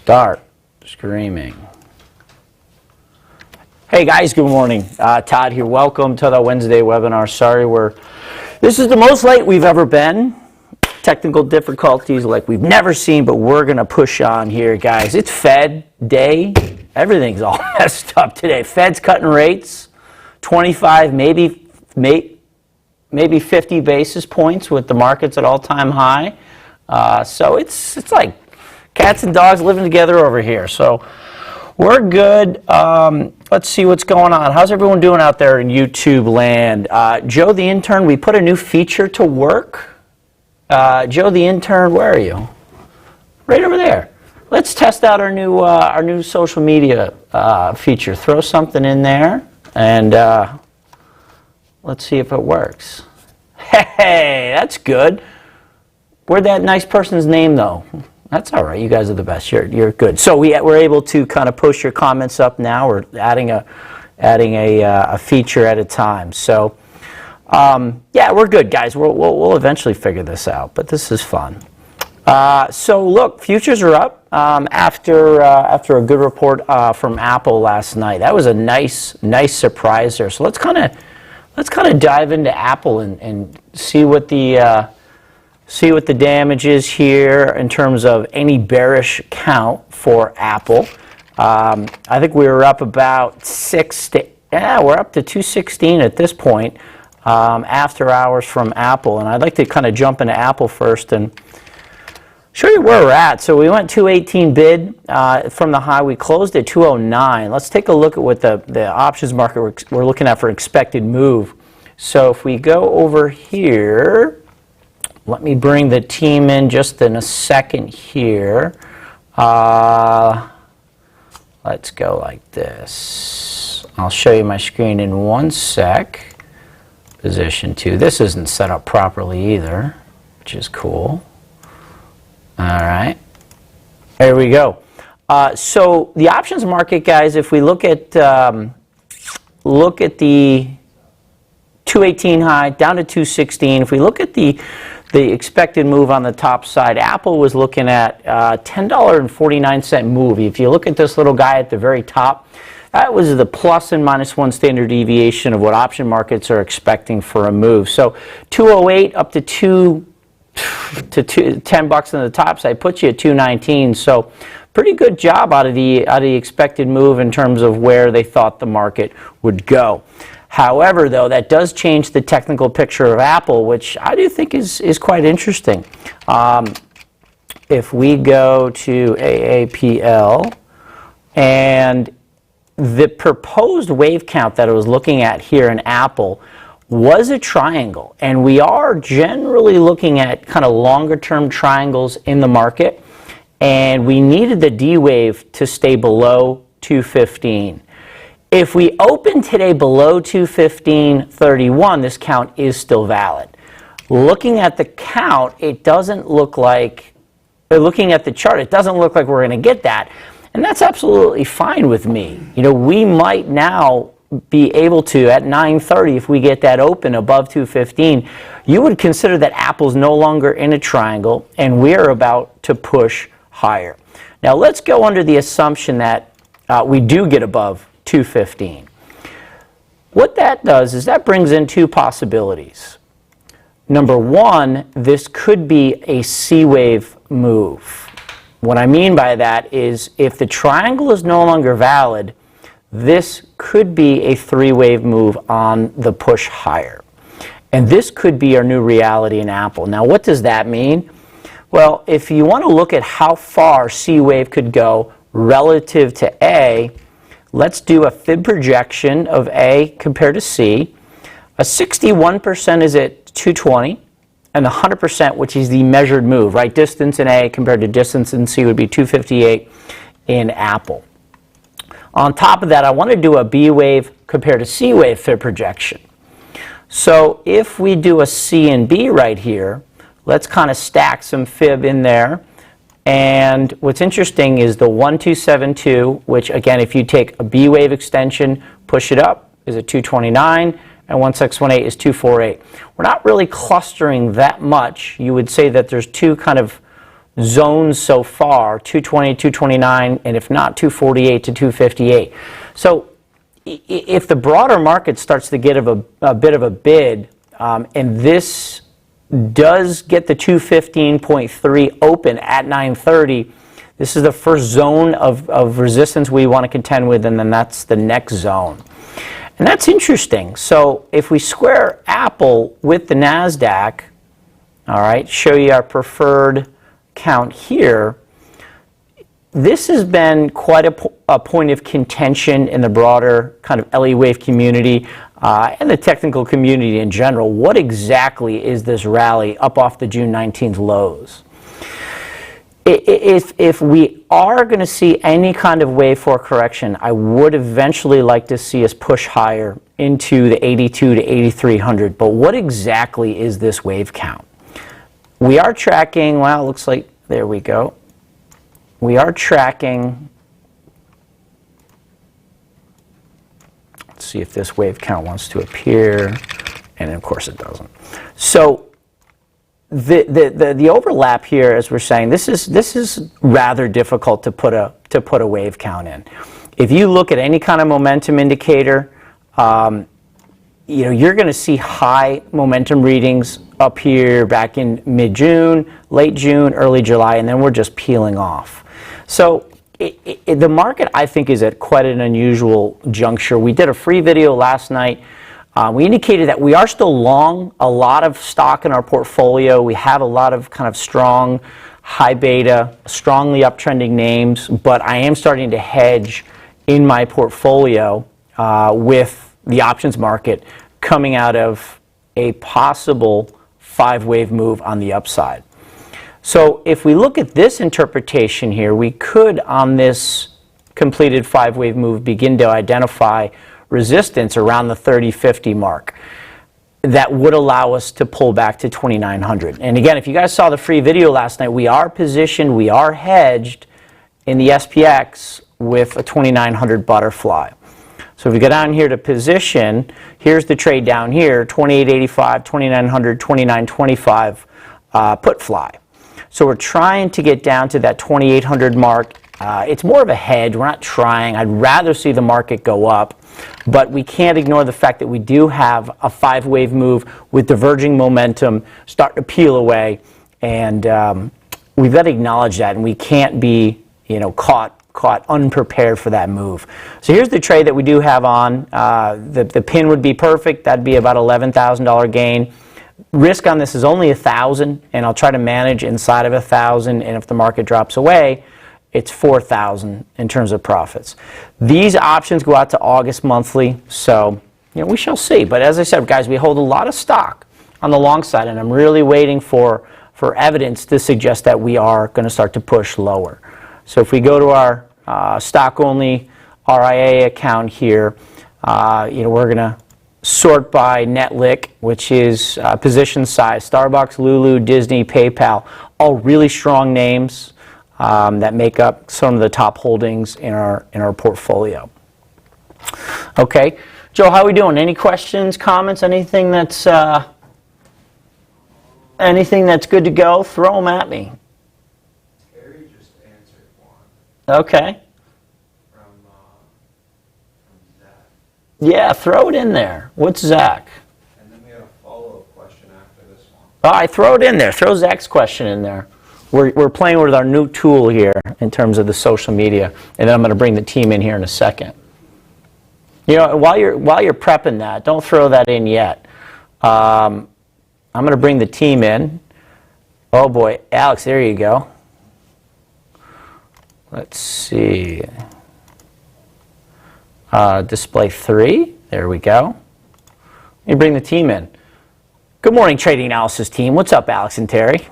Start screaming. Hey guys, good morning. Todd here. Welcome to the Wednesday webinar. Sorry, this is the most late we've ever been. Technical difficulties like we've never seen, but we're going to push on here, guys. It's Fed day. Everything's all messed up today. Fed's cutting rates, 25, maybe 50 basis points with the markets at all-time high. So it's like cats and dogs living together over here. So we're good. Let's see what's going on. How's everyone doing out there in YouTube land? Joe the intern, we put a new feature to work. Joe the intern, where are you? Right over there. Let's test out our new social media feature. Throw something in there and let's see if it works. Hey, that's good. Where'd that nice person's name though? That's all right. You guys are the best. You're good. So we're able to kind of push your comments up now. We're adding a feature at a time. So yeah, we're good, guys. We'll eventually figure this out, but this is fun. So look, futures are up after a good report from Apple last night. That was a nice surprise there. So let's kind of dive into Apple and see what the damage is here in terms of any bearish count for Apple. I think we were up about we're up to 216 at this point after hours from Apple. And I'd like to kind of jump into Apple first and show you where we're at. So we went 218 bid from the high. We closed at 209. Let's take a look at what the options market we're looking at for expected move. So if we go over here, let me bring the team in just in a second here. Let's go like this. I'll show you my screen in one sec. Position 2. This isn't set up properly either, which is cool. All right. There we go. So the options market, guys, if we look at the 218 high down to 216, if we look at the expected move on the top side, Apple was looking at $10.49 move. If you look at this little guy at the very top, that was the plus and minus one standard deviation of what option markets are expecting for a move. So 208 up to 10 bucks on the top side puts you at 219. So pretty good job out of the expected move in terms of where they thought the market would go. However, though, that does change the technical picture of Apple, which I do think is quite interesting. If we go to AAPL, and the proposed wave count that I was looking at here in Apple was a triangle, and we are generally looking at kind of longer term triangles in the market, and we needed the D wave to stay below 215. If we open today below 215.31, this count is still valid. Looking at the count, it doesn't look like, looking at the chart, it doesn't look like we're going to get that. And that's absolutely fine with me. You know, we might now be able to, at 9:30, if we get that open above 215, you would consider that Apple's no longer in a triangle and we're about to push higher. Now let's go under the assumption that we do get above 215. What that does is that brings in two possibilities. Number one, this could be a C wave move. What I mean by that is if the triangle is no longer valid, this could be a three-wave move on the push higher. And this could be our new reality in Apple. Now, what does that mean? Well, if you want to look at how far C wave could go relative to A, let's do a fib projection of A compared to C. A 61% is at 220. And the 100%, which is the measured move, right? Distance in A compared to distance in C would be 258 in Apple. On top of that, I want to do a B wave compared to C wave fib projection. So if we do a C and B right here, let's kind of stack some fib in there. And what's interesting is the 1272, which again, if you take a B wave extension, push it up, is at 229. And 1618 is 248. We're not really clustering that much. You would say that there's two kind of zones so far, 220, 229, and if not, 248 to 258. So if the broader market starts to get a bit of a bid, and this does get the 215.3 open at 9:30, this is the first zone of resistance we want to contend with, and then that's the next zone. And that's interesting. So if we square Apple with the NASDAQ, all right, show you our preferred count here, this has been quite a point of contention in the broader kind of Elliottwave community and the technical community in general. What exactly is this rally up off the June 19th lows? If we are going to see any kind of wave 4 correction, I would eventually like to see us push higher into the 82 to 8,300. But what exactly is this wave count? We are tracking, well, it looks like, there we go. We are tracking, let's see if this wave count wants to appear, and of course it doesn't. So the overlap here, as we're saying, this is rather difficult to put a wave count in. If you look at any kind of momentum indicator, you're going to see high momentum readings up here back in mid-June, late June, early July, and then we're just peeling off. So the market, I think, is at quite an unusual juncture. We did a free video last night. We indicated that we are still long a lot of stock in our portfolio. We have a lot of kind of strong, high beta, strongly uptrending names, but I am starting to hedge in my portfolio with the options market coming out of a possible 5-wave move on the upside. So if we look at this interpretation here, we could, on this completed 5-wave move, begin to identify resistance around the 3050 mark that would allow us to pull back to 2900. And again, if you guys saw the free video last night, we are positioned, we are hedged in the SPX with a 2900 butterfly. So if we go down here to position, here's the trade down here, 2885, 2900, 2925 put fly. So we're trying to get down to that 2800 mark. It's more of a hedge. We're not trying. I'd rather see the market go up. But we can't ignore the fact that we do have a 5-wave move with diverging momentum start to peel away. And we've got to acknowledge that. And we can't be caught unprepared for that move. So here's the trade that we do have on. The pin would be perfect. That'd be about $11,000 gain. Risk on this is only 1,000, and I'll try to manage inside of 1,000. And if the market drops away, it's 4,000 in terms of profits. These options go out to August monthly, so we shall see. But as I said, guys, we hold a lot of stock on the long side, and I'm really waiting for evidence to suggest that we are going to start to push lower. So if we go to our stock-only RIA account here, we're going to sort by NetLick, which is position size. Starbucks, Lulu, Disney, PayPal, all really strong names that make up some of the top holdings in our portfolio. Okay, Joe, how are we doing? Any questions, comments, anything that's good to go? Throw them at me. Terry just answered one. Okay. From Zach. Yeah, throw it in there. What's Zach? And then we have a follow-up question after this one. All right, throw it in there. Throw Zach's question in there. We're playing with our new tool here in terms of the social media, and then I'm going to bring the team in here in a second. While you're prepping that, don't throw that in yet. I'm going to bring the team in. Oh boy, Alex, there you go. Let's see. Display 3. There we go. Let me bring the team in. Good morning, trading analysis team. What's up, Alex and Terry?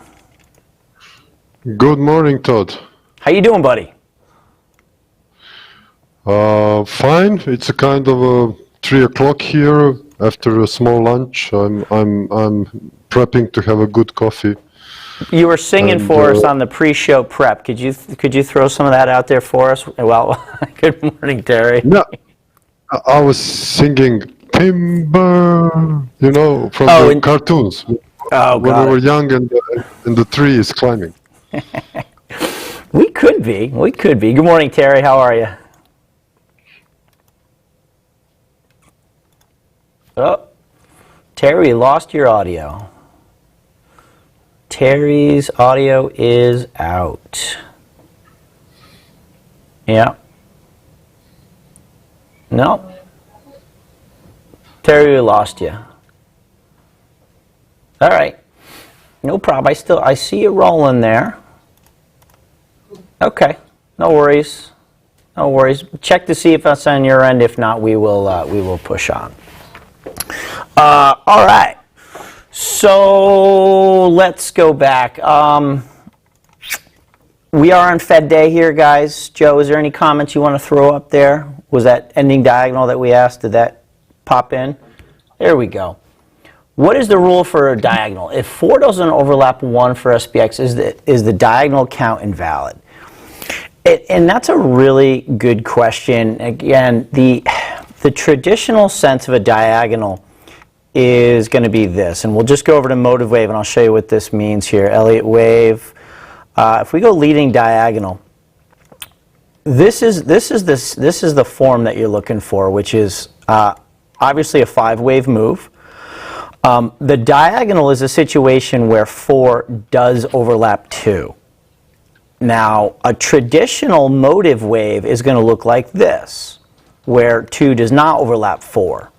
Good morning, Todd. How you doing, buddy? Fine. It's a kind of 3 o'clock here. After a small lunch, I'm prepping to have a good coffee. You were singing for us on the pre-show prep. Could you throw some of that out there for us? Well, good morning, Terry. Yeah, I was singing Timber, from the cartoons. Oh, when we were young and the tree is climbing. We could be. We could be. Good morning, Terry. How are you? Oh, Terry, we lost your audio. Terry's audio is out. Yeah. No. Terry, we lost you. All right. No problem. I see you rolling there. Okay. No worries. No worries. Check to see if that's on your end. If not, we will push on. All right. So let's go back. We are on Fed Day here, guys. Joe, is there any comments you want to throw up there? Was that ending diagonal that we asked? Did that pop in? There we go. What is the rule for a diagonal? If 4 doesn't overlap 1 for SPX, is the diagonal count invalid? And that's a really good question. Again, the traditional sense of a diagonal is going to be this. And we'll just go over to motive wave, and I'll show you what this means here. Elliott wave. If we go leading diagonal, this is the form that you're looking for, which is obviously a 5-wave move. The diagonal is a situation where 4 does overlap 2. Now, a traditional motive wave is going to look like this, where 2 does not overlap 4.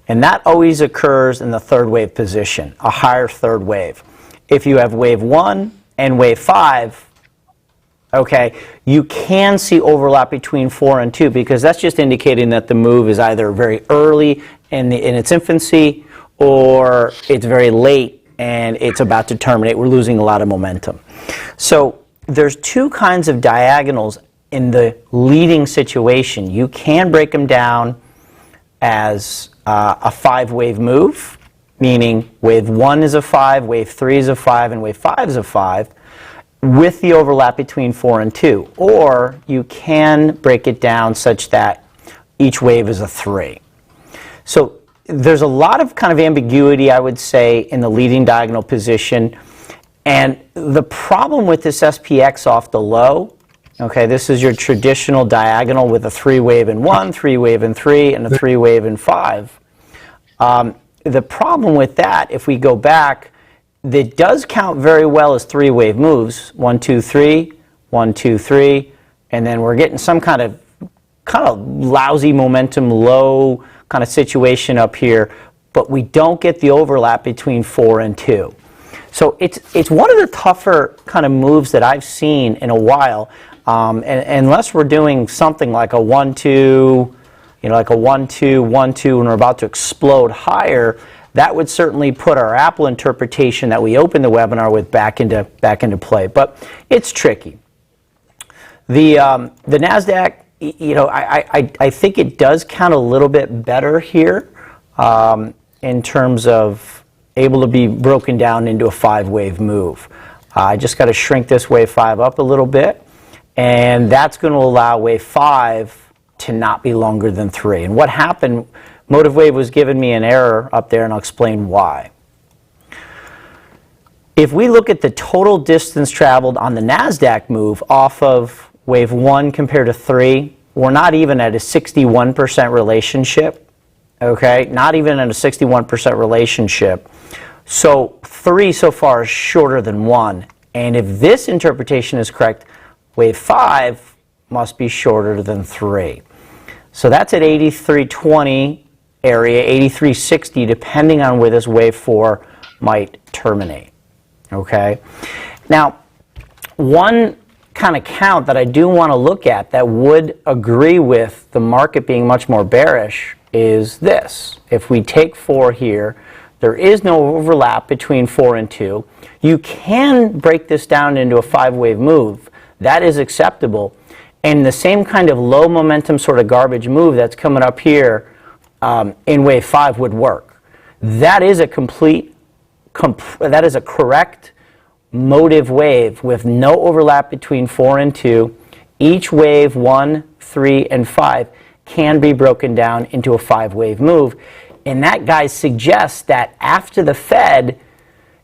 And that always occurs in the third wave position, a higher third wave. If you have wave 1 and wave 5, okay, you can see overlap between 4 and 2 because that's just indicating that the move is either very early in its infancy or it's very late and it's about to terminate. We're losing a lot of momentum. So there's 2 kinds of diagonals in the leading situation. You can break them down as a 5-wave move, meaning wave 1 is a 5, wave 3 is a 5, and wave 5 is a 5, with the overlap between 4 and 2. Or you can break it down such that each wave is a 3. So there's a lot of kind of ambiguity, I would say, in the leading diagonal position. And the problem with this SPX off the low, okay, this is your traditional diagonal with a 3-wave in 1, 3-wave in 3, and a 3-wave in 5. The problem with that, if we go back, that does count very well as 3-wave moves. 1, 2, 3, 1, 2, 3, and then we're getting some kind of lousy momentum, low kind of situation up here, but we don't get the overlap between 4 and 2. So it's one of the tougher kind of moves that I've seen in a while, and unless we're doing something like a 1, 2, like a 1, 2, 1, 2, and we're about to explode higher, that would certainly put our Apple interpretation that we opened the webinar with back into play. But it's tricky. The NASDAQ, I think it does count a little bit better here in terms of able to be broken down into a 5-wave move. I just got to shrink this wave 5 up a little bit, and that's going to allow wave 5 to not be longer than 3. And what happened, motive wave was giving me an error up there, and I'll explain why. If we look at the total distance traveled on the NASDAQ move off of wave 1 compared to 3, we're not even at a 61% relationship, okay? Not even at a 61% relationship. So 3 so far is shorter than 1. And if this interpretation is correct, wave 5 must be shorter than 3. So that's at 8320 area, 8360, depending on where this wave 4 might terminate. Okay? Now, one kind of count that I do want to look at that would agree with the market being much more bearish is this. If we take 4 here, there is no overlap between 4 and 2. You can break this down into a 5-wave move. That is acceptable. And the same kind of low momentum sort of garbage move that's coming up here in wave 5 would work. That is a that is a correct motive wave with no overlap between 4 and 2. Each wave 1, 3, and 5 can be broken down into a 5-wave move. And that, guys, suggests that after the Fed,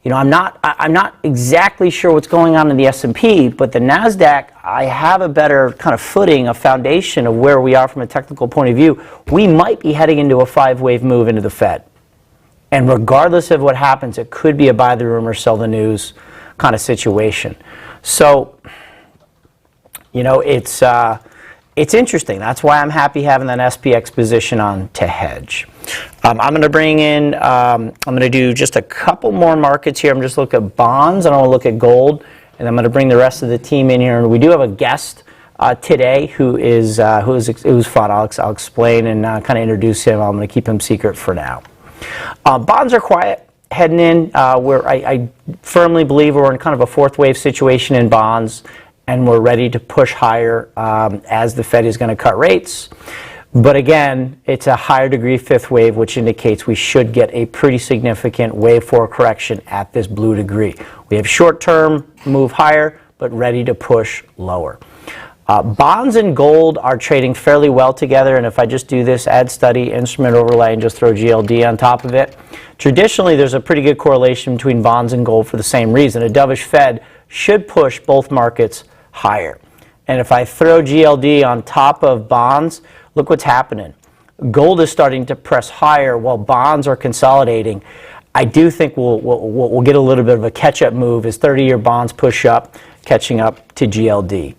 I'm not exactly sure what's going on in the S&P, but the NASDAQ, I have a better kind of footing, a foundation of where we are from a technical point of view. We might be heading into a 5-wave move into the Fed. And regardless of what happens, it could be a buy the rumor, sell the news kind of situation. So, it's interesting. That's why I'm happy having that SPX position on to hedge. I'm going to bring in, I'm going to do just a couple more markets here. I'm just looking at bonds, and I'll look at gold, and I'm going to bring the rest of the team in here. And we do have a guest today who's fun. I'll explain and kind of introduce him. I'm going to keep him secret for now. Bonds are quiet heading in. Where I firmly believe we're in kind of a fourth wave situation in bonds, and we're ready to push higher as the Fed is going to cut rates. But again, it's a higher degree fifth wave, which indicates we should get a pretty significant wave 4 correction at this blue degree. We have short-term move higher, but ready to push lower. Bonds and gold are trading fairly well together, and if I just do this add study, instrument overlay, and just throw GLD on top of it, traditionally there's a pretty good correlation between bonds and gold for the same reason. A dovish Fed should push both markets higher. And if I throw GLD on top of bonds, look what's happening. Gold is starting to press higher while bonds are consolidating. I do think we'll get a little bit of a catch-up move as 30-year bonds push up, catching up to GLD.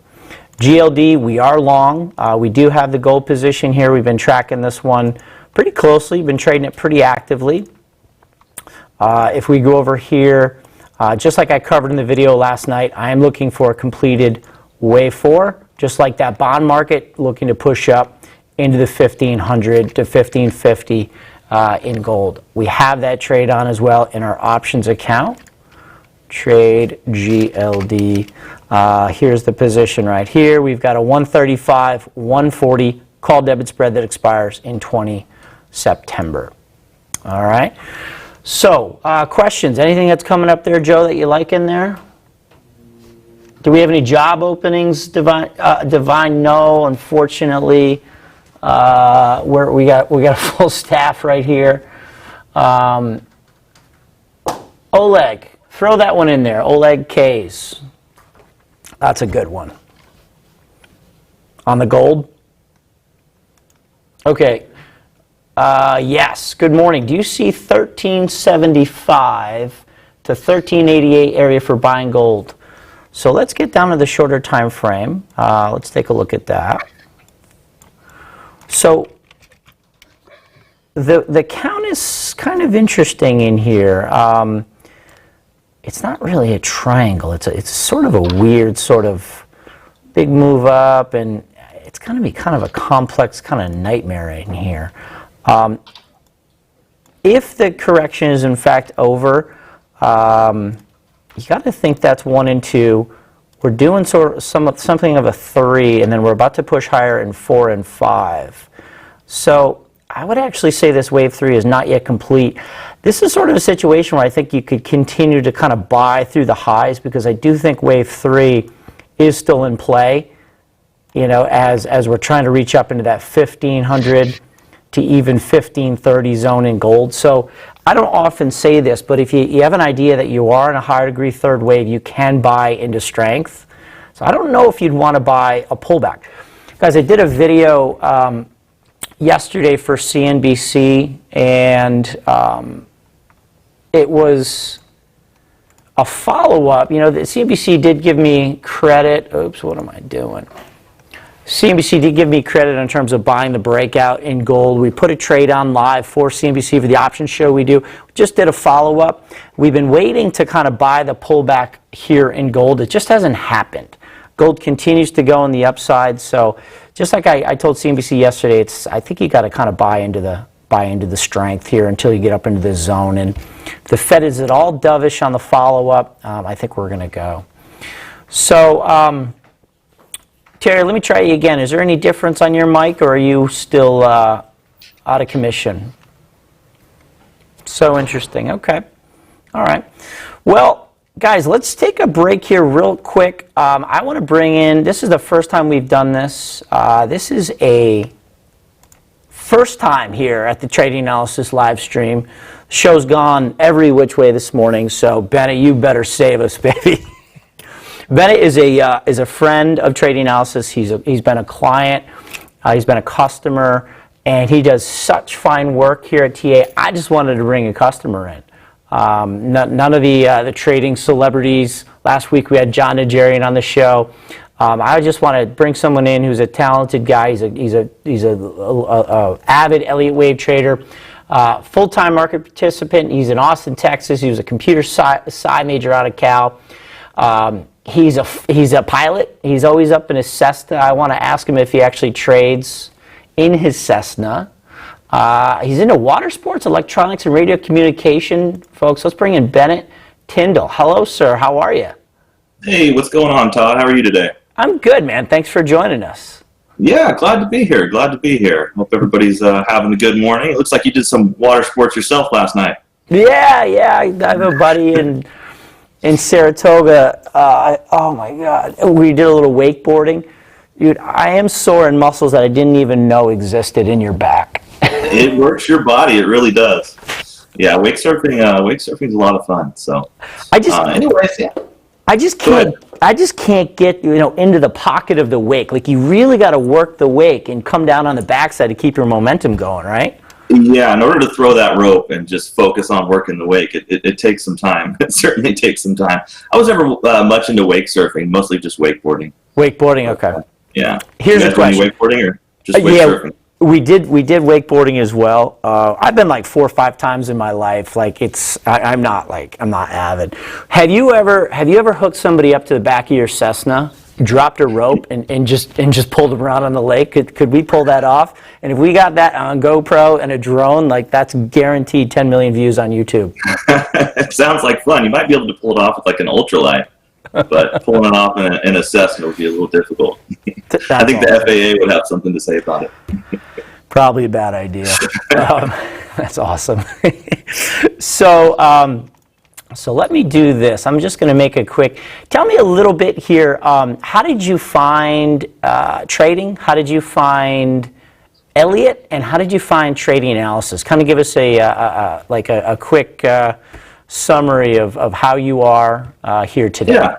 GLD, we are long. We do have the gold position here. We've been tracking this one pretty closely. We've been trading it pretty actively. If we go over here, just like I covered in the video last night, I am looking for a completed wave 4, just like that bond market, looking to push up into the 1500 to 1550 in gold. We have that trade on as well in our options account. Trade GLD. Here's the position right here. We've got a 135, 140 call debit spread that expires in 20 September. All right. So, questions? Anything that's coming up there, Joe, that you like in there? Do we have any job openings, Divine? No, unfortunately. We got a full staff right here. Oleg, throw that one in there. Oleg K's. That's a good one. On the gold? Okay. Yes, good morning. Do you see 1375 to 1388 area for buying gold? So let's get down to the shorter time frame. Let's take a look at that. So the count is kind of interesting in here. It's not really a triangle. It's sort of a weird sort of big move up, and it's going to be kind of a complex kind of nightmare in here. If the correction is in fact over, you got to think that's 1 and 2. We're doing something of a 3, and then we're about to push higher in 4 and 5. So I would actually say this wave 3 is not yet complete. This is sort of a situation where I think you could continue to kind of buy through the highs, because I do think wave 3 is still in play, as we're trying to reach up into that 1500 to even 1530 zone in gold. So I don't often say this, but if you have an idea that you are in a higher degree third wave, you can buy into strength. So I don't know if you'd want to buy a pullback. Guys, I did a video yesterday for CNBC, and it was a follow-up. The CNBC did give me credit. Oops, what am I doing? CNBC did give me credit in terms of buying the breakout in gold. We put a trade on live for CNBC for the options show we do. We just did a follow-up. We've been waiting to kind of buy the pullback here in gold. It just hasn't happened. Gold continues to go on the upside. So just like I told CNBC yesterday, I think you got to kind of buy into the strength here until you get up into this zone. And if the Fed is at all dovish on the follow-up, I think we're going to go. So, Terry, let me try you again. Is there any difference on your mic, or are you still out of commission? So interesting. Okay. All right. Well, guys, let's take a break here real quick. I want to bring in, this is the first time we've done this. This is a first time here at the Trading Analysis live stream. Show's gone every which way this morning, so Bennett, you better save us, baby. Bennett is a friend of Trading Analysis. He's been a client, he's been a customer, and he does such fine work here at TA. I just wanted to bring a customer in. None of the trading celebrities. Last week we had John Nigerian on the show. I just want to bring someone in who's a talented guy. He's a avid Elliottwave trader, full-time market participant. He's in Austin, Texas. He was a computer sci major out of Cal. He's a pilot. He's always up in his Cessna. I want to ask him if he actually trades in his Cessna. He's into water sports, electronics, and radio communication. Folks, let's bring in Bennett Tyndall. Hello, sir. How are you? Hey, what's going on, Todd? How are you today? I'm good, man. Thanks for joining us. Yeah, glad to be here. Glad to be here. Hope everybody's having a good morning. It looks like you did some water sports yourself last night. Yeah. I have a buddy in Saratoga. Oh, my God. We did a little wakeboarding. Dude, I am sore in muscles that I didn't even know existed in your back. It works your body. It really does. Yeah, wake surfing is a lot of fun. So, anyways, yeah. I just can't get into the pocket of the wake. Like, you really got to work the wake and come down on the backside to keep your momentum going, right? Yeah, in order to throw that rope and just focus on working the wake, it takes some time. It certainly takes some time. I was never much into wake surfing, mostly just wakeboarding. Wakeboarding, okay. Yeah. Here's the question. Wakeboarding or just wake surfing? We did wakeboarding as well. I've been like 4 or 5 times in my life. Like, I'm not avid. Have you ever hooked somebody up to the back of your Cessna, dropped a rope, and just pulled them around on the lake? Could we pull that off? And if we got that on GoPro and a drone, like, that's guaranteed 10 million views on YouTube. It sounds like fun. You might be able to pull it off with like an ultralight, but pulling it off in a Cessna would be a little difficult. I think the FAA would have something to say about it. Probably a bad idea. That's awesome. So let me do this. I'm just going to make a quick. Tell me a little bit here. How did you find trading? How did you find Elliott? And how did you find trading analysis? Kind of give us a quick summary of how you are here today. Yeah,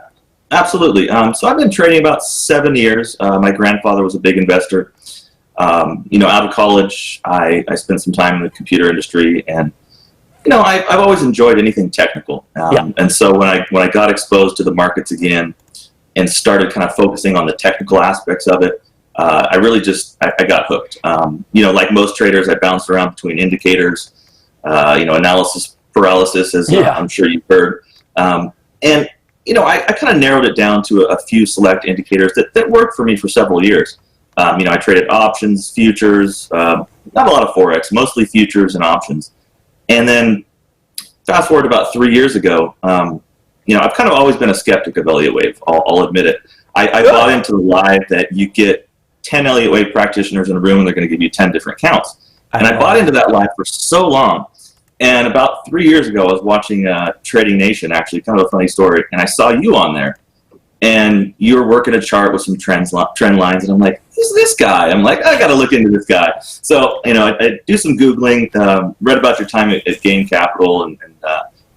absolutely. So I've been trading about 7 years. My grandfather was a big investor. Out of college, I spent some time in the computer industry, and I've always enjoyed anything technical. And so when I got exposed to the markets again and started kind of focusing on the technical aspects of it, I really I got hooked. Like most traders, I bounced around between indicators, analysis paralysis, as I'm sure you've heard. I kind of narrowed it down to a few select indicators that worked for me for several years. I traded options, futures, not a lot of Forex, mostly futures and options. And then fast forward about 3 years ago, I've kind of always been a skeptic of Elliottwave. I'll admit it. I bought into the lie that you get 10 Elliottwave practitioners in a room and they're going to give you 10 different counts. And I bought into that lie for so long. And about 3 years ago, I was watching Trading Nation, actually, kind of a funny story, and I saw you on there. And you were working a chart with some trend lines, and I'm like, who's this guy? I'm like, I got to look into this guy. So, I do some Googling, read about your time at Gain Capital, and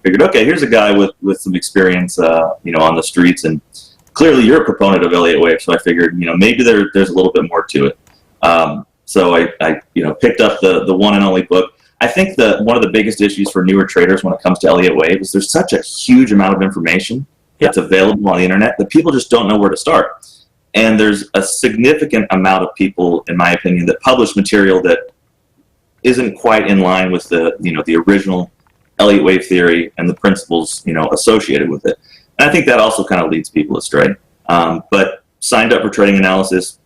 figured, okay, here's a guy with some experience, on the streets, and clearly you're a proponent of Elliottwave, so I figured, maybe there's a little bit more to it. So I picked up the one and only book. I think one of the biggest issues for newer traders when it comes to Elliottwave is there's such a huge amount of information that's available on the internet that people just don't know where to start. And there's a significant amount of people, in my opinion, that publish material that isn't quite in line with the original Elliottwave theory and the principles associated with it. And I think that also kind of leads people astray. But signed up for Trading Analysis,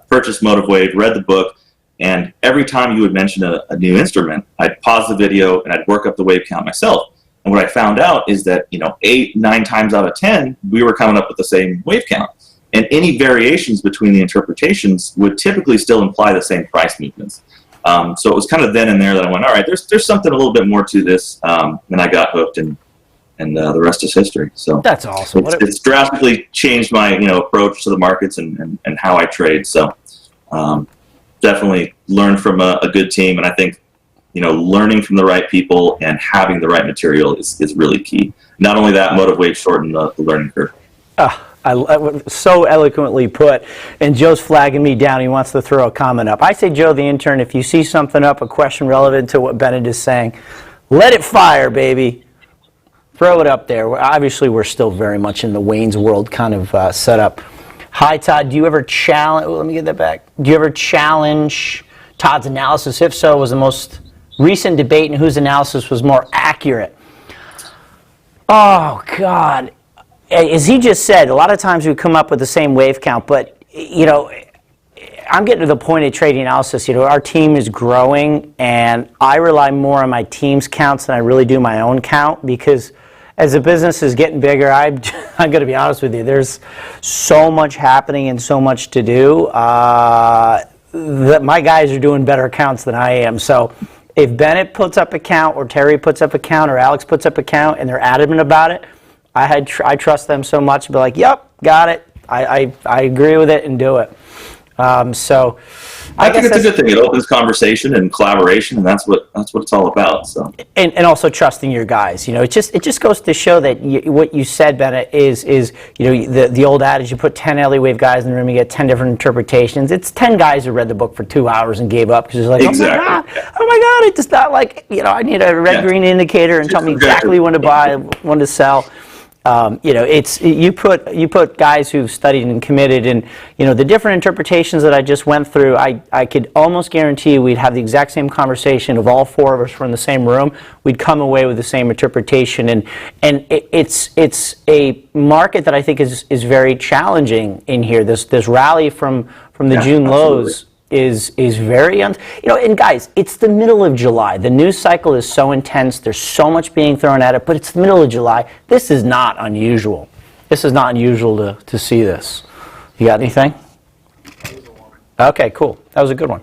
purchased MotiveWave, read the book, and every time you would mention a new instrument, I'd pause the video and I'd work up the wave count myself. And what I found out is that 8, 9 times out of 10, we were coming up with the same wave count. And any variations between the interpretations would typically still imply the same price movements. So it was kind of then and there that I went, all right, there's something a little bit more to this. And I got hooked, and the rest is history. So that's awesome. It's drastically changed my approach to the markets and how I trade. So definitely learned from a good team, and I think, learning from the right people and having the right material is really key. Not only that, MotiveWave shortened the learning curve. So eloquently put. And Joe's flagging me down. He wants to throw a comment up. I say, Joe, the intern, if you see something up, a question relevant to what Bennett is saying, let it fire, baby. Throw it up there. Obviously, we're still very much in the Wayne's World kind of setup. Hi, Todd. Do you ever challenge? Let me get that back. Do you ever challenge Todd's analysis? If so, was the most recent debate and whose analysis was more accurate? Oh, God. As he just said, a lot of times we come up with the same wave count, but, I'm getting to the point of trading analysis. Our team is growing, and I rely more on my team's counts than I really do my own count, because as the business is getting bigger, I'm going to be honest with you, there's so much happening and so much to do that my guys are doing better counts than I am. So if Bennett puts up a count, or Terry puts up a count, or Alex puts up a count, and they're adamant about it, I trust them so much to be like, yep, got it. I agree with it and do it. So I think it's a good thing. It opens conversation and collaboration, and that's what it's all about. So and also trusting your guys. It just goes to show that what you said, Bennett, is the old adage: you put 10 Elliottwave guys in the room, you get 10 different interpretations. It's 10 guys who read the book for 2 hours and gave up because they're like, exactly. oh my god, it's just not like I need a red-green indicator and tell me exactly when to buy, when to sell. It's you put guys who've studied and committed, and the different interpretations that I just went through. I could almost guarantee you we'd have the exact same conversation if all four of us were in the same room. We'd come away with the same interpretation, and it's a market that I think is very challenging in here. This rally from the June lows is very and guys, it's the middle of July. The news cycle is so intense. There's so much being thrown at it, but it's the middle of July. This is not unusual. This is not unusual to see this. You got anything? Okay, cool. That was a good one.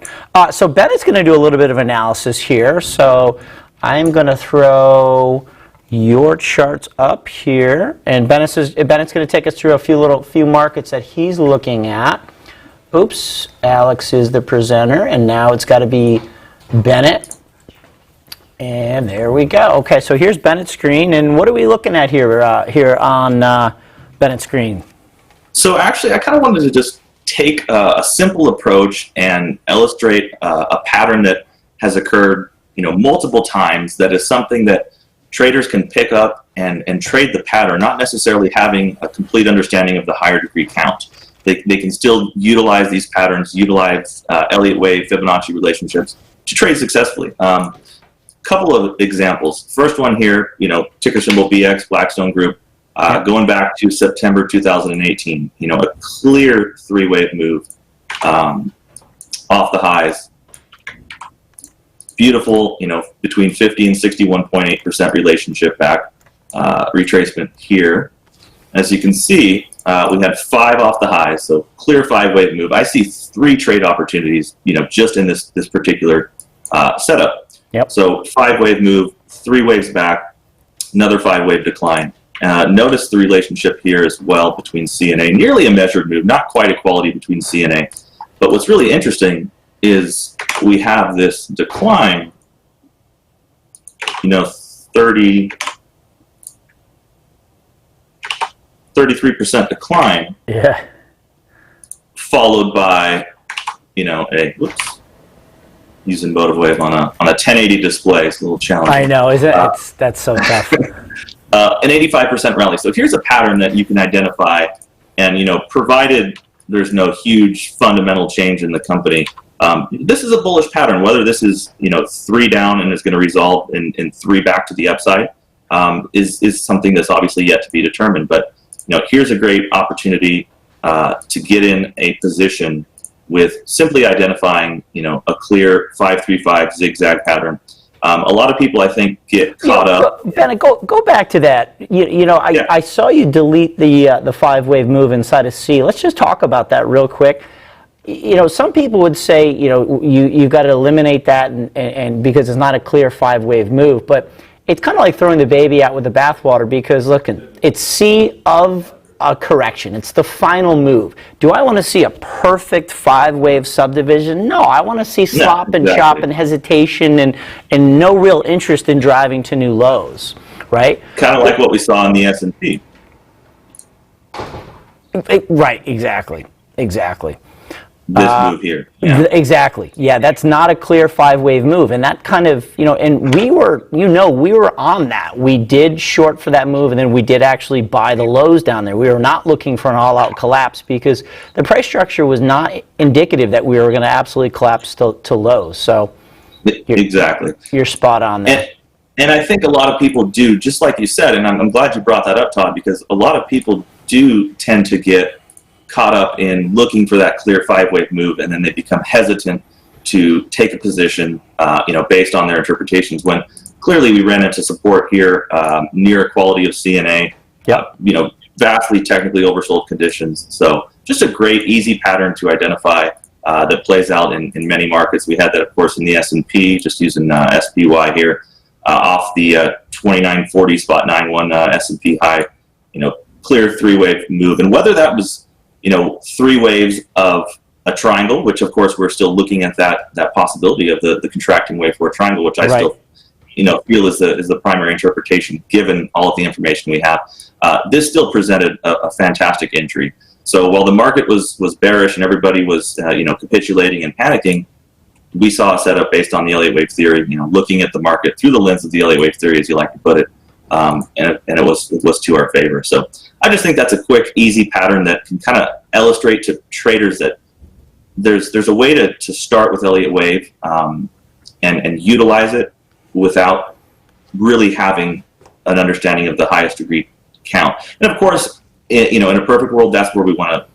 So Bennett's going to do a little bit of analysis here. So I'm going to throw your charts up here, and Bennett's going to take us through a few markets that he's looking at. Oops, Alex is the presenter, and now it's got to be Bennett. And there we go. Okay, so here's Bennett's screen, and what are we looking at here on Bennett's screen? So actually, I kind of wanted to just take a simple approach and illustrate a pattern that has occurred, multiple times. That is something that traders can pick up and trade the pattern, not necessarily having a complete understanding of the higher degree count. They can still utilize these patterns, utilize Elliott wave Fibonacci relationships to trade successfully. Couple of examples. First one here, ticker symbol BX, Blackstone Group, going back to September 2018. A clear three-wave move off the highs. Beautiful, between 50 and 61.8% relationship back retracement here. As you can see, we had 5 off the highs, so clear 5-wave move. I see 3 trade opportunities, just in this particular setup. Yep. So 5-wave move, 3 waves back, another 5-wave decline. Notice the relationship here as well between C and A. Nearly a measured move, not quite equality between C and A. But what's really interesting is we have this decline, 33% decline, followed by, using MotiveWave on a 1080 display. It's a little challenging. I know, isn't it? That's so tough. An 85% rally. So here's a pattern that you can identify, and provided there's no huge fundamental change in the company, this is a bullish pattern. Whether this is 3 down and is going to resolve in 3 back to the upside is something that's obviously yet to be determined. But here's a great opportunity to get in a position with simply identifying, a clear 5-3-5 zigzag pattern. A lot of people, I think, get caught up. Bennett, go back to that. I saw you delete the 5-wave move inside of C. Let's just talk about that real quick. Some people would say, you've got to eliminate that and because it's not a clear 5-wave move, but it's kind of like throwing the baby out with the bathwater, because look, it's C of a correction. It's the final move. Do I want to see a perfect 5-wave subdivision? No, I want to see slop and chop and hesitation and no real interest in driving to new lows, right? Kind of like what we saw in the S&P. Right, exactly. This move here. Yeah. Exactly. Yeah, that's not a clear 5-wave move. And that kind of, and we were on that. We did short for that move, and then we did actually buy the lows down there. We were not looking for an all-out collapse because the price structure was not indicative that we were going to absolutely collapse to lows. So exactly. You're spot on there. And I think a lot of people do, just like you said, and I'm glad you brought that up, Todd, because a lot of people do tend to get caught up in looking for that clear 5-wave move, and then they become hesitant to take a position, based on their interpretations. When clearly we ran into support here near quality of CNA. Yep. Vastly technically oversold conditions. So just a great, easy pattern to identify that plays out in many markets. We had that, of course, in the S&P, just using SPY here, off the 2940 spot 91 S&P high. Clear 3-wave move, and whether that was 3 waves of a triangle, which of course we're still looking at that possibility of the contracting wave for a triangle, which I still feel is the primary interpretation given all of the information we have. This still presented a fantastic entry. So while the market was bearish and everybody was capitulating and panicking, we saw a setup based on the Elliott wave theory. Looking at the market through the lens of the Elliott wave theory, as you like to put it, and it was to our favor. So I just think that's a quick, easy pattern that can kind of illustrate to traders that there's a way to start with Elliott wave and utilize it without really having an understanding of the highest degree count. And of course, in a perfect world, that's where we want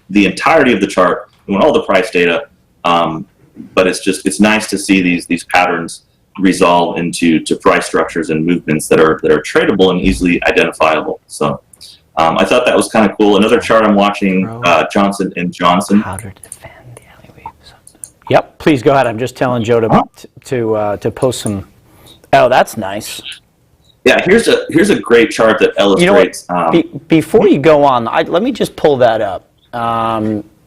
the entirety of the chart. We want all the price data, but it's nice to see these patterns resolve into price structures and movements that are tradable and easily identifiable. So I thought that was kind of cool. Another chart I'm watching, Johnson & Johnson. How to defend the Elliott wave. Yep, please go ahead. I'm just telling Joe to post some. Oh, that's nice. Yeah, here's a great chart that illustrates. Before you go on, let me just pull that up.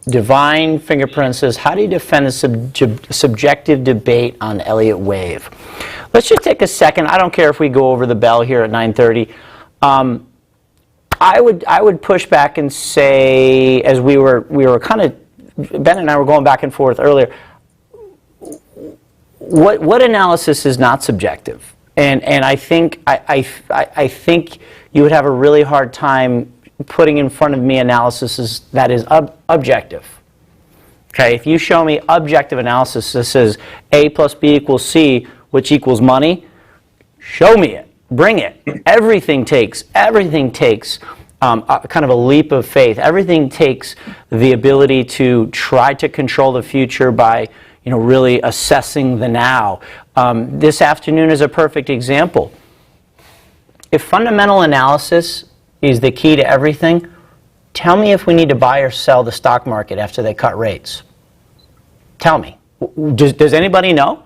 Divine Fingerprint says, how do you defend a subjective debate on Elliott wave? Let's just take a second. I don't care if we go over the bell here at 9:30. I would push back and say, as we were kind of, Ben and I were going back and forth earlier, what analysis is not subjective? And I think I think you would have a really hard time putting in front of me analysis that is objective. Okay, if you show me objective analysis that says A plus B equals C, which equals money, show me it, bring it. Everything takes kind of a leap of faith. Everything takes the ability to try to control the future by really assessing the now. This afternoon is a perfect example. If fundamental analysis is the key to everything, tell me if we need to buy or sell the stock market after they cut rates. Tell me. Does anybody know?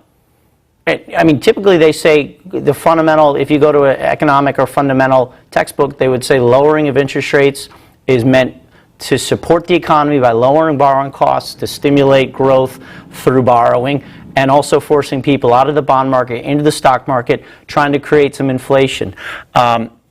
I mean, typically they say the fundamental, if you go to an economic or fundamental textbook, they would say lowering of interest rates is meant to support the economy by lowering borrowing costs, to stimulate growth through borrowing, and also forcing people out of the bond market into the stock market, trying to create some inflation.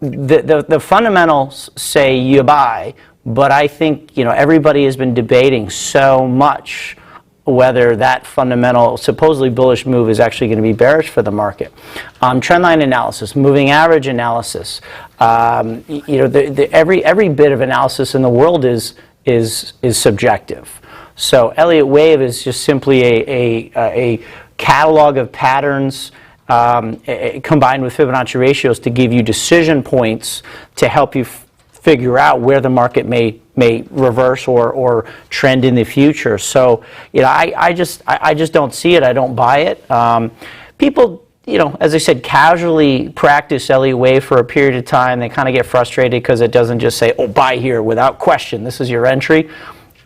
The fundamentals say you buy, but I think everybody has been debating so much whether that fundamental, supposedly bullish move is actually going to be bearish for the market. Trendline analysis, moving average analysis, every bit of analysis in the world is subjective. So Elliott wave is just simply a catalog of patterns combined with Fibonacci ratios to give you decision points to help you figure out where the market may reverse or trend in the future. So I just don't see it. I don't buy it. People, as I said, casually practice Elliott wave for a period of time. They kind of get frustrated because it doesn't just say, oh, buy here without question. This is your entry.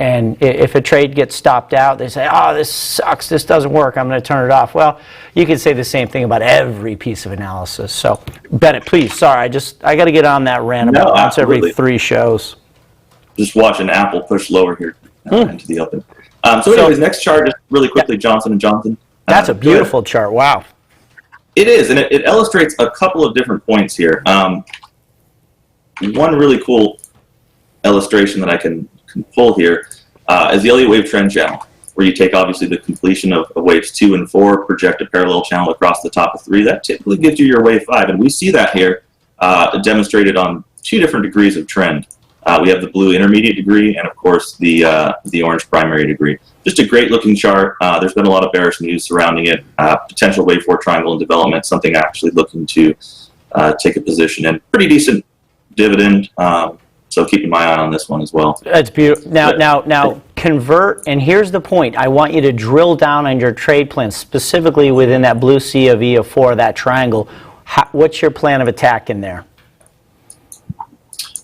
And if a trade gets stopped out, they say, oh, this sucks, this doesn't work, I'm going to turn it off. Well, you can say the same thing about every piece of analysis. So, Bennett, please, sorry, I got to get on that rant about once every 3 shows. just watching Apple push lower here into the open. So anyways, next chart, just really quickly, Johnson & Johnson. That's a beautiful chart. Wow. It is, and it illustrates a couple of different points here. One really cool illustration that I can pull here is the Elliott wave trend channel, where you take obviously the completion of waves 2 and 4, project a parallel channel across the top of 3. That typically gives you your wave 5, and we see that here demonstrated on 2 different degrees of trend. We have the blue intermediate degree and, of course, the orange primary degree. Just a great-looking chart. There's been a lot of bearish news surrounding it. Potential wave 4 triangle in development, something actually looking to take a position in. Pretty decent dividend, so keeping my eye on this one as well. That's beautiful. Now, convert, and here's the point. I want you to drill down on your trade plan, specifically within that blue C of E of 4, that triangle. What's your plan of attack in there?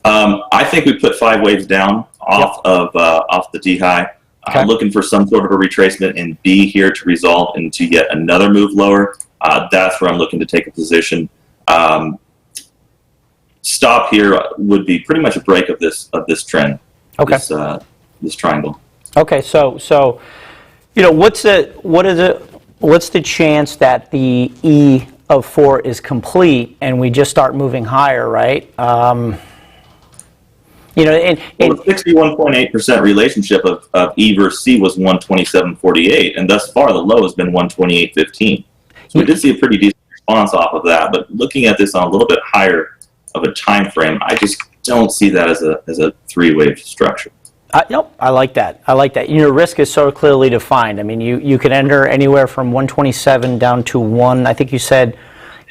I think we put 5 waves down off off the D high. Okay. Looking for some sort of a retracement in B here to resolve into yet another move lower. That's where I'm looking to take a position. Stop here would be pretty much a break of this trend. Okay. This triangle. Okay, so you know, what's the chance that the E of 4 is complete and we just start moving higher, right? You know, Well, the 61.8% relationship of E versus C was 127.48, and thus far the low has been 128.15. So we did see a pretty decent response off of that, but looking at this on a little bit higher of a time frame, I just don't see that as a 3-wave structure. Nope, I like that. I like that. Your risk is so clearly defined. I mean, you could enter anywhere from 127 down to 1. I think you said,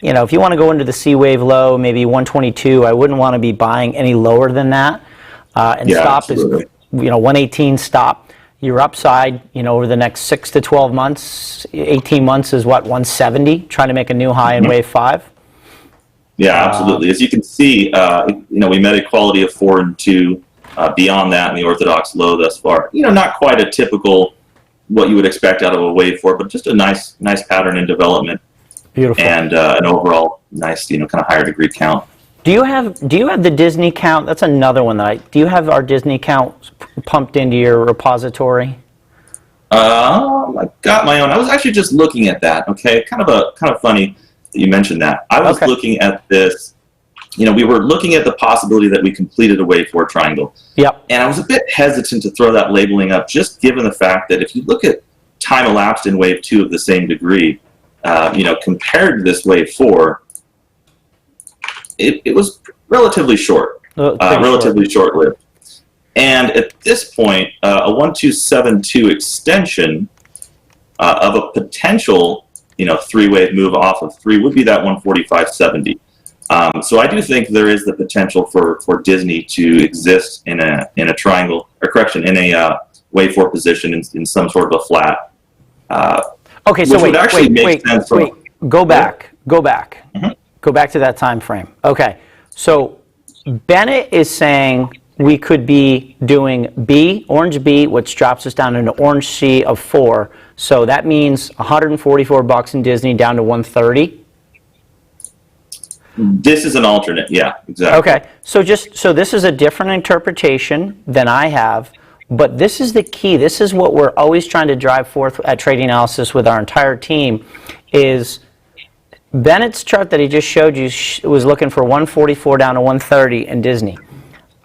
you know, if you want to go into the C wave low, maybe 122. I wouldn't want to be buying any lower than that. And yeah, stop absolutely. is, you know, 118 stop. Your upside, you know, over the next 6 to 12 months, 18 months is what, 170? Trying to make a new high in wave 5. Yeah, absolutely. As you can see, you know, we met a quality of 4 and 2. Beyond that, in the orthodox low thus far, you know, not quite a typical what you would expect out of a wave 4, but just a nice pattern in development. Beautiful. And an overall nice, you know, kind of higher degree count. Do you have the Disney count? That's another one that do you have our Disney count pumped into your repository? I got my own. I was actually just looking at that. Okay, kind of funny that you mentioned that. I was looking at this. You know, we were looking at the possibility that we completed a wave 4 triangle. Yep. And I was a bit hesitant to throw that labeling up, just given the fact that if you look at time elapsed in wave 2 of the same degree, you know, compared to this wave 4, it was relatively short, relatively short-lived. And at this point, a 1272 extension of a potential, you know, 3-wave move off of 3 would be that 145.70. So I do think there is the potential for Disney to exist in a triangle, or correction, in a wave 4 position in some sort of a flat. Okay, so wait, go back. Mm-hmm. Go back to that time frame. Okay, so Bennett is saying we could be doing B, orange B, which drops us down into orange C of 4. So that means $144 in Disney down to 130. This is an alternate, yeah, exactly. Okay, so this is a different interpretation than I have, but this is the key. This is what we're always trying to drive forth at Trading Analysis with our entire team, is Bennett's chart that he just showed you was looking for 144 down to 130 in Disney.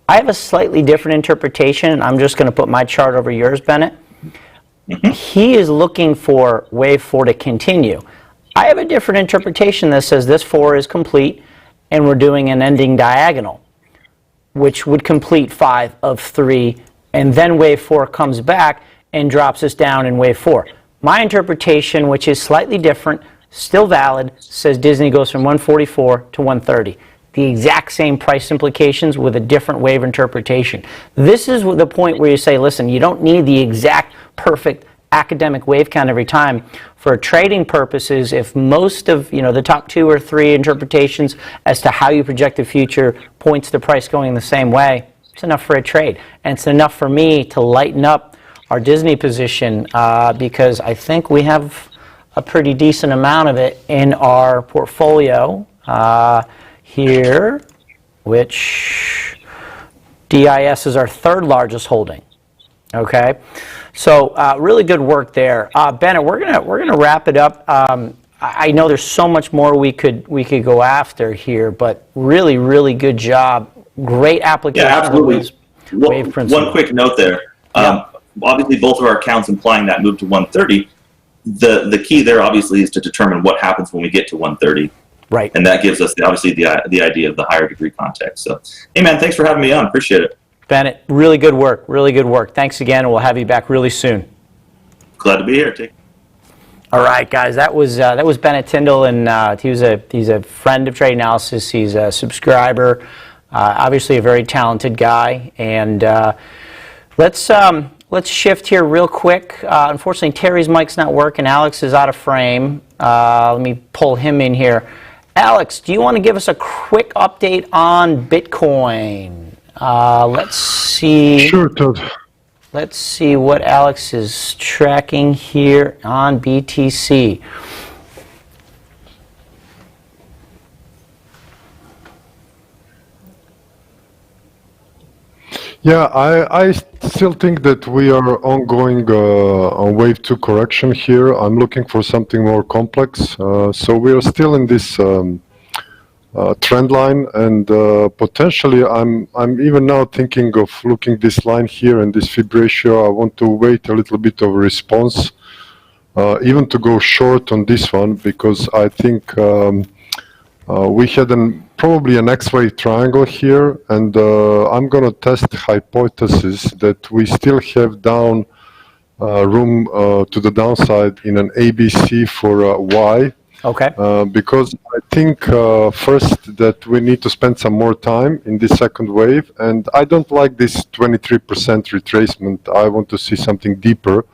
I have a slightly different interpretation, and I'm just going to put my chart over yours, Bennett. Mm-hmm. He is looking for wave 4 to continue. I have a different interpretation that says this 4 is complete and we're doing an ending diagonal, which would complete 5 of 3, and then wave 4 comes back and drops us down in wave 4. My interpretation, which is slightly different, still valid, says Disney goes from 144 to 130. The exact same price implications with a different wave interpretation. This is the point where you say, listen, you don't need the exact perfect academic wave count every time. For trading purposes, if most of the top 2 or 3 interpretations as to how you project the future points to price going the same way, it's enough for a trade. And it's enough for me to lighten up our Disney position because I think we have a pretty decent amount of it in our portfolio here, which DIS is our third largest holding. Okay, so really good work there, Bennett. We're gonna wrap it up. I know there's so much more we could go after here, but really good job. Great application. Yeah, absolutely. Wave principle. One quick note there. Obviously, both of our accounts implying that move to 130. The key there obviously is to determine what happens when we get to 130. Right. And that gives us obviously the idea of the higher degree context. So, hey man, thanks for having me on. Appreciate it. Bennett, really good work. Really good work. Thanks again, and we'll have you back really soon. Glad to be here. All right, guys. That was Bennett Tyndall, and he's a friend of Trade Analysis. He's a subscriber. Obviously, a very talented guy. And let's shift here real quick. Unfortunately, Terry's mic's not working. Alex is out of frame. Let me pull him in here. Alex, do you want to give us a quick update on Bitcoin? Let's see. Sure, Todd. Let's see what Alex is tracking here on BTC. Yeah, I still think that we are ongoing on wave 2 correction here. I'm looking for something more complex. So we are still in this trend line, and potentially I'm even now thinking of looking this line here and this fib ratio. I want to wait a little bit of a response, even to go short on this one, because I think we had probably an X-wave triangle here, and I'm going to test the hypothesis that we still have down room to the downside in an ABC for Y. Okay. Because I think first that we need to spend some more time in this second wave, and I don't like this 23% retracement. I want to see something deeper,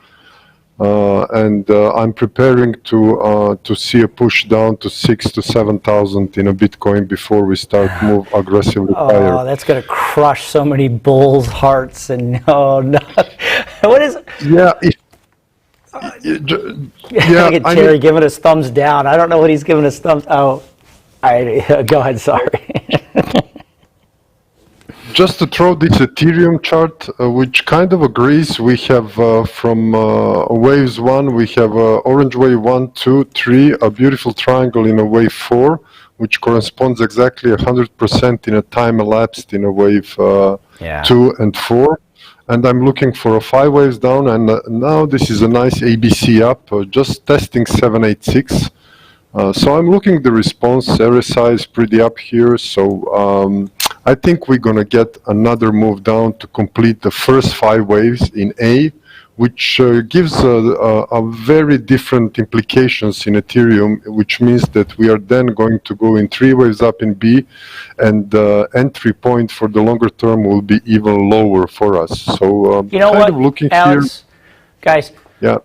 and I'm preparing to see a push down to 6,000 to 7,000 in a Bitcoin before we start move aggressively higher. Oh, that's gonna crush so many bulls' hearts. And no, what is? Yeah. Yeah, look at Terry giving us thumbs down. I don't know what he's giving us thumbs. Oh, go ahead. Sorry. Just to throw this Ethereum chart, which kind of agrees. We have from waves 1, we have orange wave 1, 2, 3, a beautiful triangle in a wave 4, which corresponds exactly 100% in a time elapsed in a wave 2 and 4. And I'm looking for a 5 waves down, and now this is a nice ABC up, just testing 786. So I'm looking the response. RSI is pretty up here, so I think we're gonna get another move down to complete the first 5 waves in A, which gives a very different implications in Ethereum, which means that we are then going to go in 3 waves up in B, and the entry point for the longer term will be even lower for us. So you know what, looking Alex, here, guys, yeah.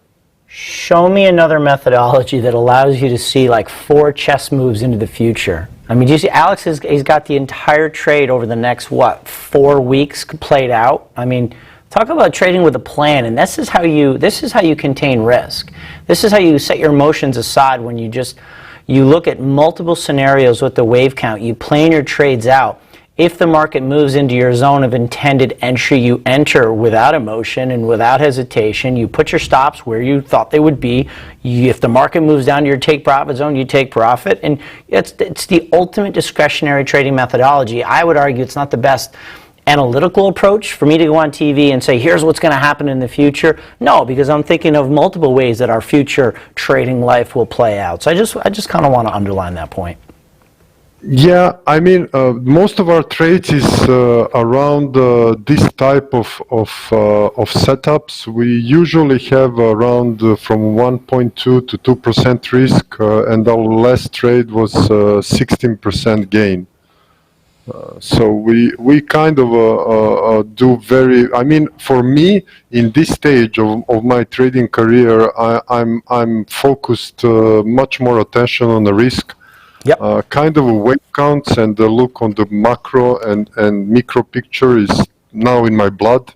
Show me another methodology that allows you to see like 4 chess moves into the future. I mean, do you see Alex he's got the entire trade over the next, what, 4 weeks played out? I mean, talk about trading with a plan, and this is how you contain risk. This is how you set your emotions aside when you look at multiple scenarios with the wave count. You plan your trades out. If the market moves into your zone of intended entry, you enter without emotion and without hesitation. You put your stops where you thought they would be. If the market moves down to your take profit zone, you take profit. And it's the ultimate discretionary trading methodology. I would argue it's not the best analytical approach for me to go on TV and say, here's what's going to happen in the future. No, because I'm thinking of multiple ways that our future trading life will play out. So I just kind of want to underline that point. Yeah, I mean, most of our trades is around this type of setups. We usually have around from 1.2 to 2% risk, and our last trade was 16% gain. So we kind of do very. I mean, for me, in this stage of my trading career, I'm focused much more attention on the risk. Yep. Kind of a wave counts and the look on the macro and micro picture is now in my blood.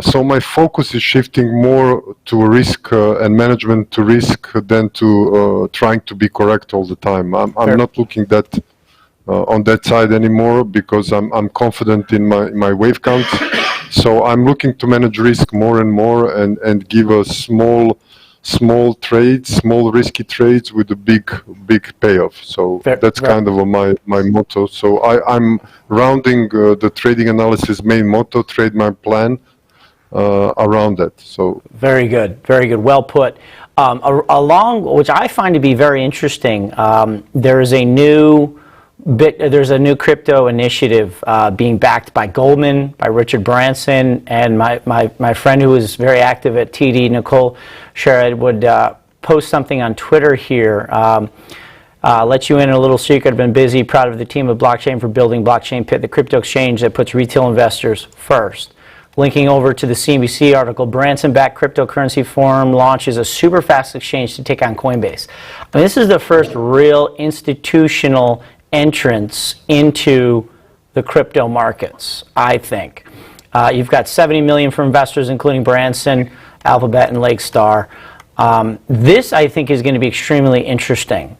So my focus is shifting more to risk and management to risk than to trying to be correct all the time. I'm not looking that on that side anymore because I'm confident in my wave count. So I'm looking to manage risk more and more and give a small trades, small risky trades with a big payoff. So that's kind of my motto. So I'm rounding the trading analysis main motto, trade my plan, around that. So very good, well put. Along, which I find to be very interesting, there's a new crypto initiative being backed by Goldman, by Richard Branson, and my friend who is very active at TD, Nicole Sherrod, would post something on Twitter here. Let you in a little secret. I've been busy, proud of the team of Blockchain for building Blockchain Pit, the crypto exchange that puts retail investors first. Linking over to the CNBC article, Branson-backed cryptocurrency firm launches a super fast exchange to take on Coinbase. I mean, this is the first real institutional entrance into the crypto markets, I think. You've got 70 million for investors, including Branson, Alphabet, and Lake Star. This, I think, is going to be extremely interesting.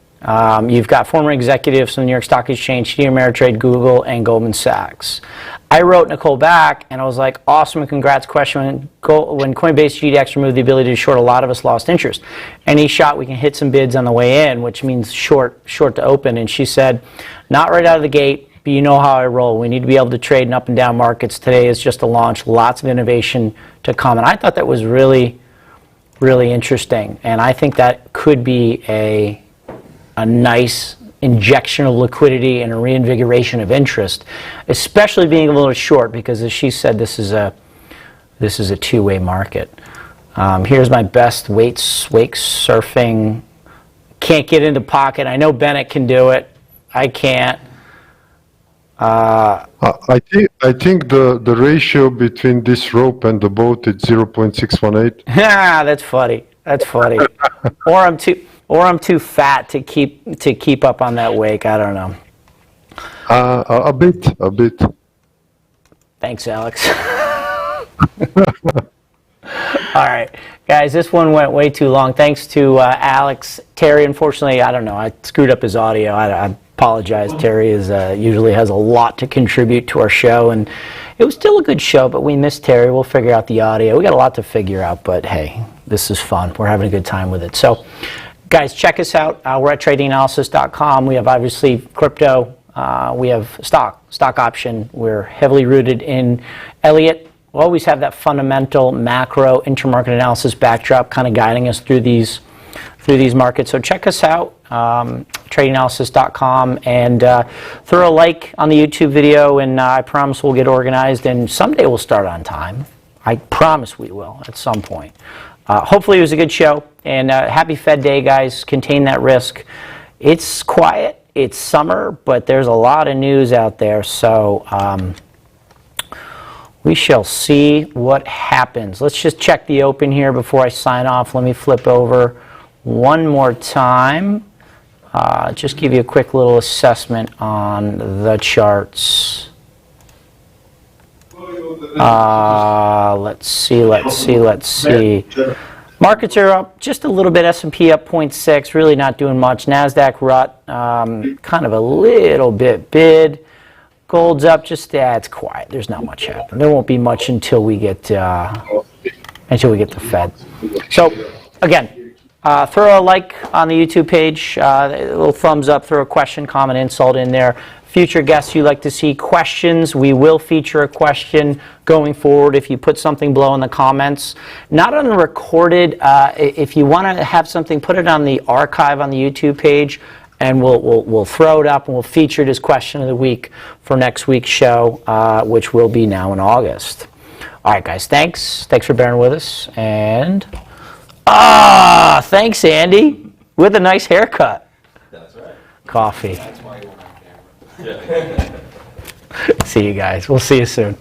You've got former executives from the New York Stock Exchange, TD Ameritrade, Google, and Goldman Sachs. I wrote Nicole back, and I was like, awesome and congrats question. When Coinbase GDX removed the ability to short, a lot of us lost interest. Any shot we can hit some bids on the way in, which means short to open. And she said, not right out of the gate, but you know how I roll. We need to be able to trade in up and down markets. Today is just a launch, lots of innovation to come. And I thought that was really, really interesting. And I think that could be a nice injection of liquidity and a reinvigoration of interest, especially being able to short, because as she said, this is a two-way market. Here's my best wake surfing. Can't get into pocket. I know Bennett can do it. I can't. I think the ratio between this rope and the boat is 0.618. That's funny. That's funny. Or I'm too fat to keep up on that wake. I don't know. A bit. Thanks, Alex. All right, guys, this one went way too long. Thanks to Alex. Terry, unfortunately, I don't know. I screwed up his audio. I apologize. Terry usually has a lot to contribute to our show, and it was still a good show, but we missed Terry. We'll figure out the audio. We got a lot to figure out, but hey, this is fun. We're having a good time with it. So, guys, check us out. We're at tradinganalysis.com. We have obviously crypto. We have stock option. We're heavily rooted in Elliott. We'll always have that fundamental macro intermarket analysis backdrop kind of guiding us through these markets. So check us out, tradinganalysis.com, and throw a like on the YouTube video, and I promise we'll get organized, and someday we'll start on time. I promise we will at some point. Hopefully it was a good show, and happy Fed Day, guys. Contain that risk. It's quiet, it's summer, but there's a lot of news out there, so we shall see what happens. Let's just check the open here before I sign off. Let me flip over one more time. Just give you a quick little assessment on the charts. Let's see. Markets are up just a little bit. S&P up 0.6, really not doing much. NASDAQ rut, kind of a little bit bid. Gold's up just, it's quiet. There's not much happening. There won't be much until we get the Fed. So, again, throw a like on the YouTube page, a little thumbs up, throw a question, comment, insult in there. Future guests you like to see, questions, we will feature a question going forward if you put something below in the comments. Not on the recorded, if you want to have something, put it on the archive on the YouTube page, and we'll throw it up and we'll feature it as question of the week for next week's show, which will be now in August. All right, guys, thanks for bearing with us, and thanks, Andy, with a nice haircut. That's right. Coffee. That's why you went on camera. See you guys. We'll see you soon.